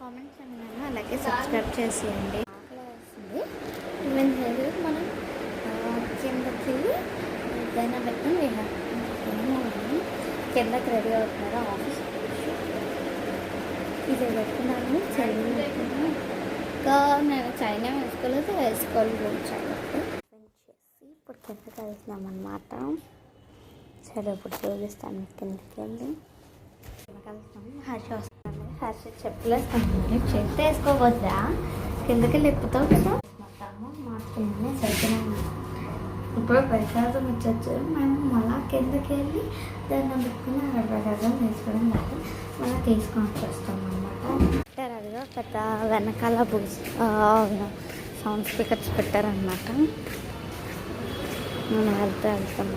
Comment చేయండి, అలాగే subscribe చేసేయండి. వస్తుంది ఈవెన్ మనం కిందకి ఏదైనా పెట్టుకుని కిందకి రెడీ అవుతున్నారా ఆఫీస్ ఇది పెట్టుకున్నాను. చైనా పెట్టుకున్నాను. ఇంకా నేను చైనా వేసుకోవాలి చేసి ఇప్పుడు కిందకి వెళ్తున్నామన్నమాట. సరే ఇప్పుడు చూపిస్తాను కిందకి వెళ్ళి వెళ్తాము. హర్ష వస్తాను. హర్ష చెప్పలేస్తాను చెప్తే వేసుకోవద్దా కిందకి వెళ్ళి ఎప్పుతావు కదా మాట్లాడి సరిగ్గా ఇప్పుడు ప్రసాదం వచ్చచ్చు. మేము మళ్ళా కిందకి వెళ్ళి దాన్ని పెట్టుకుని అక్కడ ప్రసాదం తీసుకోవడం కాదు మళ్ళీ తీసుకొని వస్తాం అన్నమాట. అదిగా పెద్ద వెనకాల సౌండ్ స్పీకర్స్ పెట్టారనమాట. మనం వెళ్తాం చూపిస్తాను.